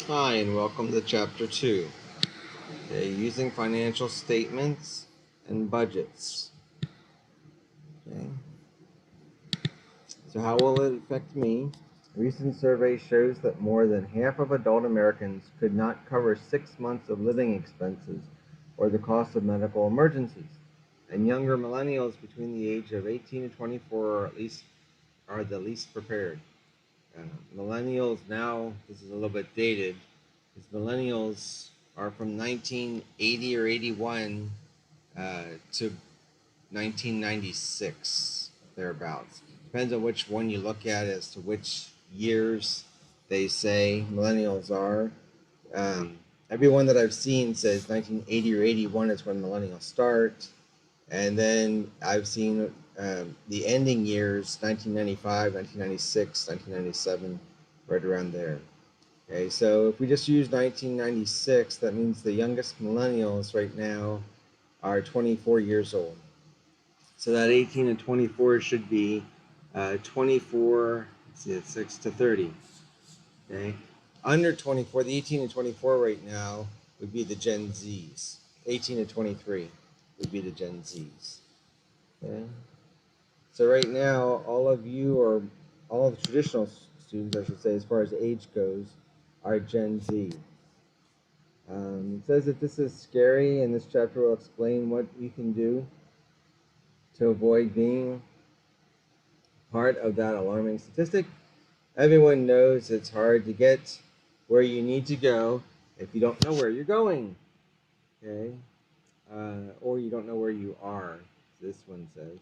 Hi, and welcome to Chapter 2. Okay, using financial statements and budgets. Okay. So how will it affect me? A recent survey shows that more than half of adult Americans could not cover 6 months of living expenses or the cost of medical emergencies. And younger millennials between the age of 18 and 24 are the least prepared. Millennials now, this is a little bit dated, because millennials are from 1980 or 81 to 1996, thereabouts. Depends on which one you look at as to which years they say millennials are. Everyone that I've seen says 1980 or 81 is when millennials start. And then I've seen the ending years, 1995, 1996, 1997, right around there. Okay, so if we just use 1996, that means the youngest millennials right now are 24 years old. So that 18 and 24 should be 24, let's see, it's 6 to 30. Okay, under 24, the 18 and 24 right now would be the Gen Zs. 18 and 23 would be the Gen Zs. Okay. So right now, all of you, or all of the traditional students, I should say, as far as age goes, are Gen Z. It says that this is scary, and this chapter will explain what you can do to avoid being part of that alarming statistic. Everyone knows it's hard to get where you need to go if you don't know where you're going, okay? Or you don't know where you are, this one says.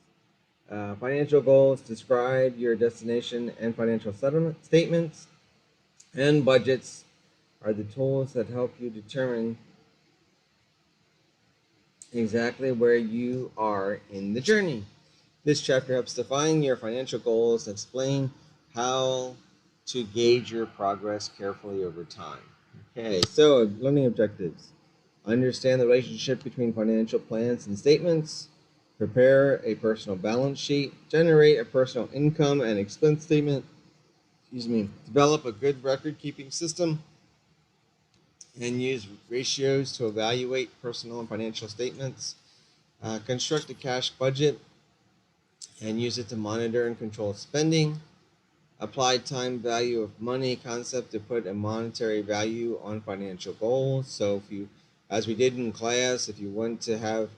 Financial goals describe your destination, and financial settlement statements and budgets are the tools that help you determine exactly where you are in the journey. This chapter helps define your financial goals and explain how to gauge your progress carefully over time. Okay, so learning objectives. Understand the relationship between financial plans and statements. Prepare a personal balance sheet. Generate a personal income and expense statement. Develop a good record-keeping system and use ratios to evaluate personal and financial statements. Construct a cash budget and use it to monitor and control spending. Apply time value of money concept to put a monetary value on financial goals. So if you, as we did in class, if you want to have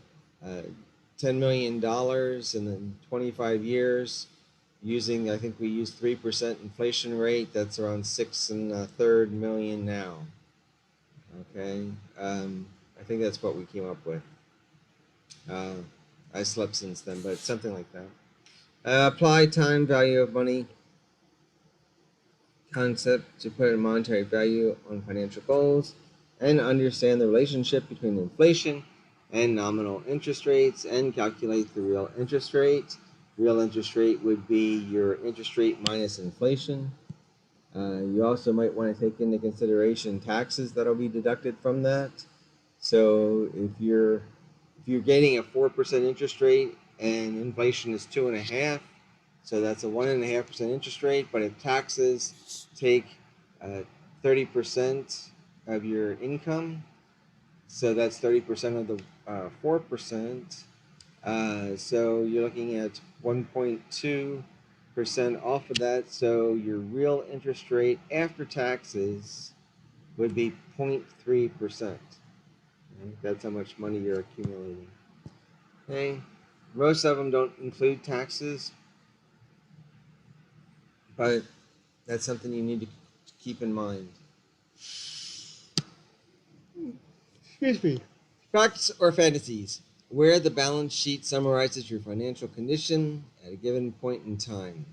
$10 million in 25 years, using, I think we use 3% inflation rate, that's around 6.33 million now. Okay, I think that's what we came up with. I slept since then, but something like that. Apply time value of money concept to put a monetary value on financial goals, and understand the relationship between inflation and nominal interest rates, and calculate the real interest rate. Real interest rate would be your interest rate minus inflation. You also might want to take into consideration taxes that'll be deducted from that. So if you're getting a 4% interest rate and inflation is 2.5%, so that's a 1.5% interest rate. But if taxes take 30% of your income, so that's 30% of the 4%. So you're looking at 1.2% off of that. So your real interest rate after taxes would be 0.3%. That's how much money you're accumulating. Okay, most of them don't include taxes, but that's something you need to keep in mind. Excuse me. Facts or fantasies? Where the balance sheet summarizes your financial condition at a given point in time.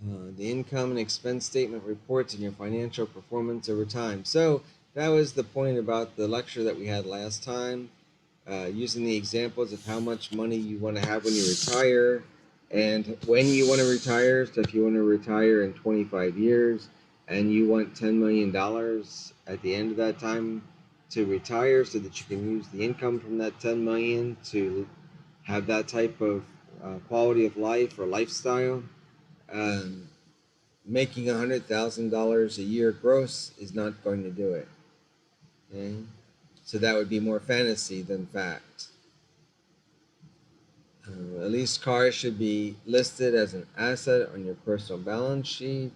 The income and expense statement reports on your financial performance over time. So that was the point about the lecture that we had last time, using the examples of how much money you want to have when you retire and when you want to retire. So if you want to retire in 25 years and you want $10 million at the end of that time to retire, so that you can use the income from that 10 million to have that type of quality of life or lifestyle, making $100,000 a year gross is not going to do it. Okay? So that would be more fantasy than fact. At least cars should be listed as an asset on your personal balance sheet.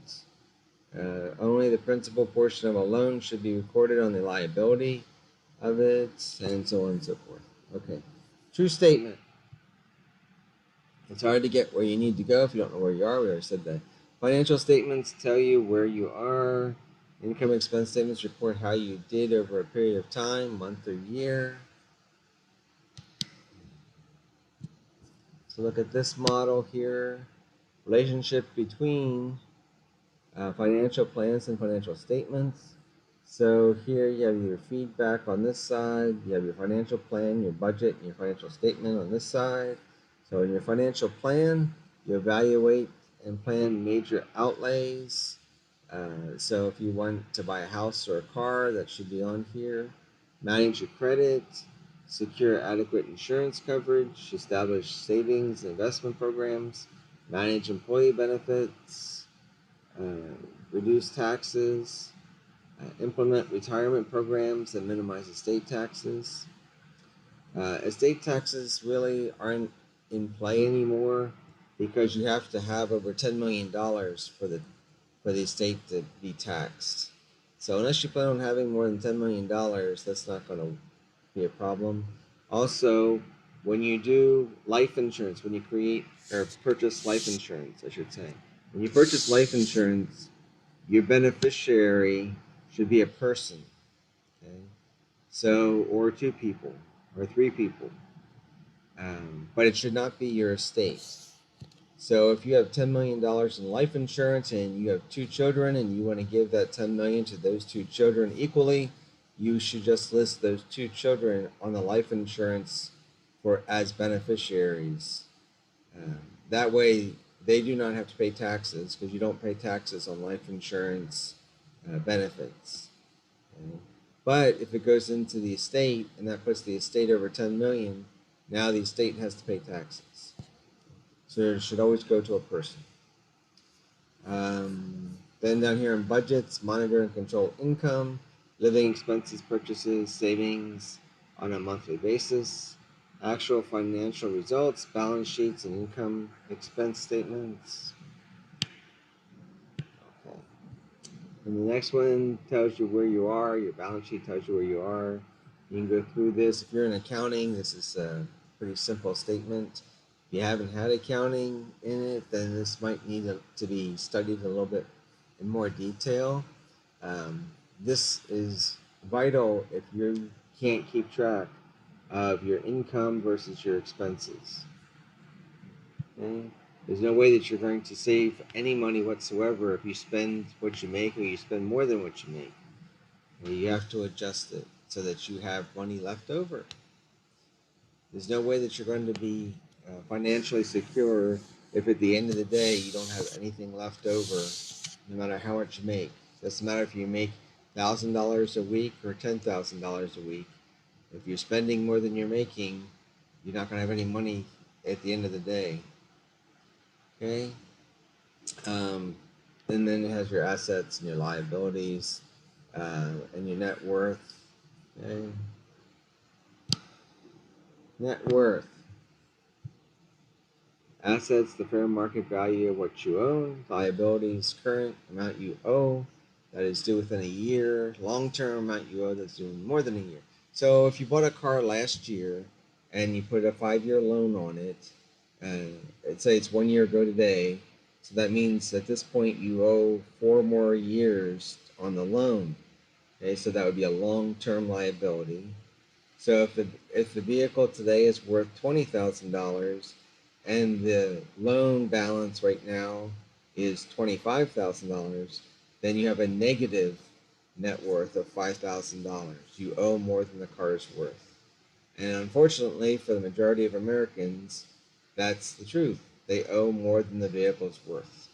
Only the principal portion of a loan should be recorded on the liability of it, and so on and so forth. Okay. True statement. It's hard to get where you need to go if you don't know where you are. We already said that. Financial statements tell you where you are. Income expense statements report how you did over a period of time, month or year. So look at this model here. Relationship between financial plans and financial statements. So here you have your feedback on this side, you have your financial plan, your budget, and your financial statement on this side. So in your financial plan, you evaluate and plan major outlays. So if you want to buy a house or a car, that should be on here. Manage your credit, secure adequate insurance coverage, establish savings and investment programs, manage employee benefits, reduce taxes, implement retirement programs that minimize estate taxes. Estate taxes really aren't in play anymore because you have to have over $10 million for the estate to be taxed. So unless you plan on having more than $10 million, that's not going to be a problem. Also, when you do life insurance, when you create or purchase life insurance, I should say, when you purchase life insurance, your beneficiary should be a person, okay? So, or two people, or three people, but it should not be your estate. So, if you have $10 million in life insurance and you have two children and you want to give that $10 million to those two children equally, you should just list those two children on the life insurance as beneficiaries. That way, they do not have to pay taxes because you don't pay taxes on life insurance benefits. Okay? But if it goes into the estate and that puts the estate over 10 million, now the estate has to pay taxes. So it should always go to a person. Then down here in budgets, monitor and control income, living expenses, purchases, savings on a monthly basis, actual financial results, balance sheets, and income expense statements. Okay. And the next one tells you where you are. Your balance sheet tells you where you are. You can go through this. If you're in accounting, this is a pretty simple statement. If you haven't had accounting in it, then this might need to be studied a little bit in more detail. This is vital if you can't keep track of your income versus your expenses. Okay? There's no way that you're going to save any money whatsoever if you spend what you make or you spend more than what you make. You have to adjust it so that you have money left over. There's no way that you're going to be financially secure if at the end of the day you don't have anything left over, no matter how much you make. It doesn't matter if you make $1,000 a week or $10,000 a week. If you're spending more than you're making, you're not going to have any money at the end of the day. Okay? And then it has your assets and your liabilities and your net worth. Okay? Net worth. Assets, the fair market value of what you own. Liabilities, current amount you owe, that is due within a year. Long-term amount you owe, that's due more than a year. So if you bought a car last year and you put a 5-year loan on it, let's say it's 1 year ago today, so that means at this point you owe 4 more years on the loan. Okay, so that would be a long-term liability. So if the vehicle today is worth $20,000 and the loan balance right now is $25,000, then you have a negative net worth of $5,000. You owe more than the car is worth. And unfortunately, for the majority of Americans, that's the truth. They owe more than the vehicle's worth.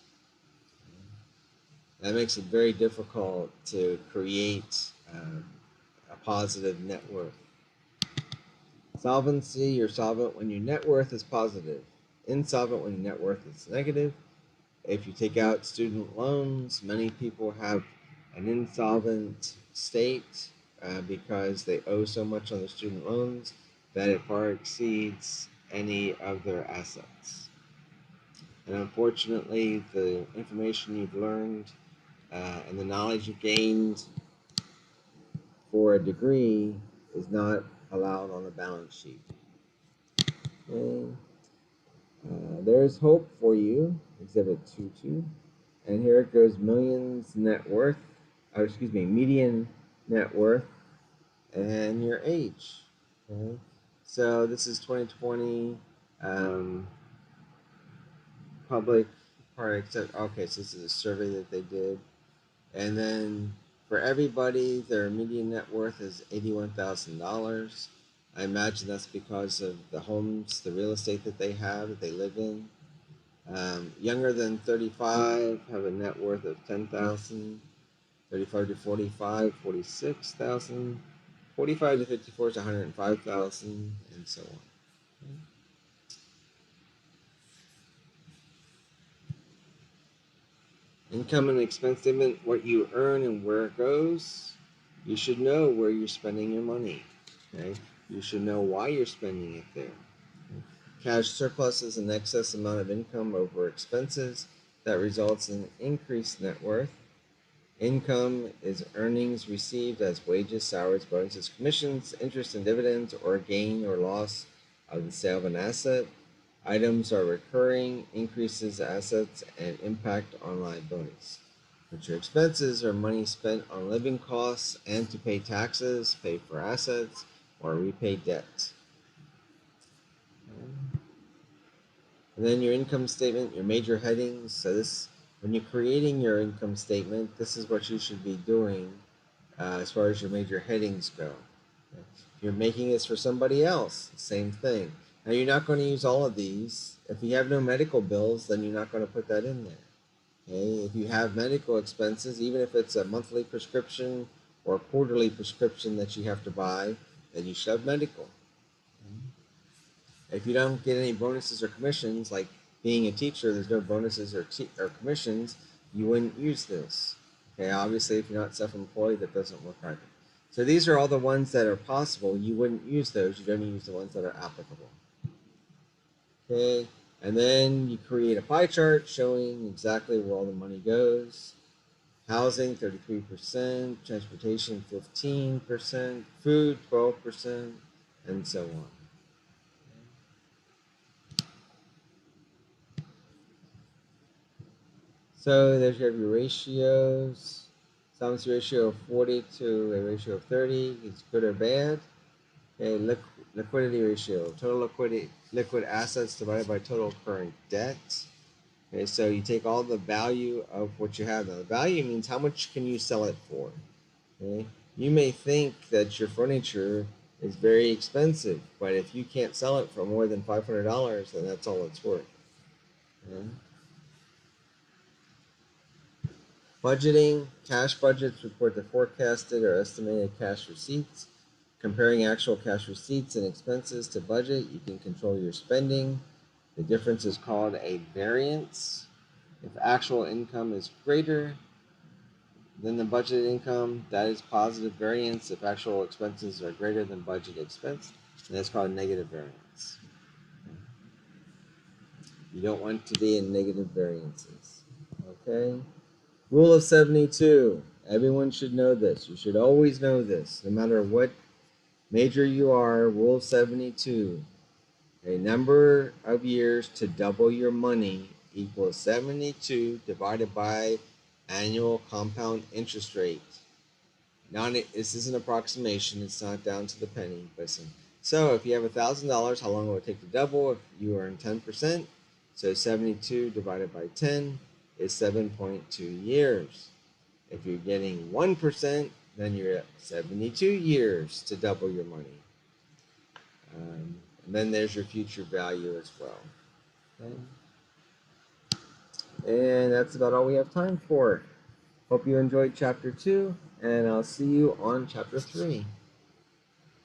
That makes it very difficult to create a positive net worth. Solvency, you're solvent when your net worth is positive. Insolvent when your net worth is negative. If you take out student loans, many people have an insolvent state because they owe so much on their student loans that it far exceeds any of their assets. And unfortunately, the information you've learned and the knowledge you've gained for a degree is not allowed on the balance sheet. Okay. There's hope for you, Exhibit 2.2. And here it goes, millions net worth, median net worth, and your age. Okay. So this is 2020 public part, except, okay, so this is a survey that they did. And then for everybody, their median net worth is $81,000. I imagine that's because of the homes, the real estate that they have, that they live in. Younger than 35 have a net worth of 10,000. 35 to 45, 46,000. 45 to 54 is 105,000, and so on. Income and expense statement, what you earn and where it goes. You should know where you're spending your money. Okay? You should know why you're spending it there. Cash surplus is an excess amount of income over expenses that results in increased net worth. Income is earnings received as wages, salaries, bonuses, commissions, interest and dividends, or gain or loss of the sale of an asset. Items are recurring, increases assets, and impact on liabilities. Future expenses are money spent on living costs and to pay taxes, pay for assets, or repay debt. And then your income statement, your major headings. So this, when you're creating your income statement, this is what you should be doing as far as your major headings go. Okay. If you're making this for somebody else, same thing. Now you're not going to use all of these. If you have no medical bills, then you're not going to put that in there. Okay? If you have medical expenses, even if it's a monthly prescription or a quarterly prescription that you have to buy, then you should have medical. Okay? If you don't get any bonuses or commissions, like being a teacher, there's no bonuses or commissions, you wouldn't use this. Okay, obviously, if you're not self-employed, that doesn't work either. So these are all the ones that are possible. You wouldn't use those. You'd only use the ones that are applicable. Okay, and then you create a pie chart showing exactly where all the money goes. Housing, 33%, transportation, 15%, food, 12%, and so on. So there's your ratios. Solvency ratio of 40 to a ratio of 30 is good or bad. Okay, liquidity ratio, total liquid assets divided by total current debt. Okay, so you take all the value of what you have. Now, the value means how much can you sell it for. Okay, you may think that your furniture is very expensive, but if you can't sell it for more than $500, then that's all it's worth. Okay. Budgeting, cash budgets report the forecasted or estimated cash receipts. Comparing actual cash receipts and expenses to budget, you can control your spending. The difference is called a variance. If actual income is greater than the budgeted income, that is positive variance. If actual expenses are greater than budget expense, then that's called negative variance. You don't want to be in negative variances. Okay? Rule of 72. Everyone should know this. You should always know this, no matter what major you are. Rule 72. A number of years to double your money equals 72 divided by annual compound interest rate. Now, this is an approximation. It's not down to the penny. So if you have $1,000, how long will it take to double if you earn 10%? So 72 divided by 10 is 7.2 years. If you're getting 1%, then you're at 72 years to double your money. And then there's your future value as well. Okay. And that's about all we have time for. Hope you enjoyed Chapter 2, and I'll see you on Chapter 3.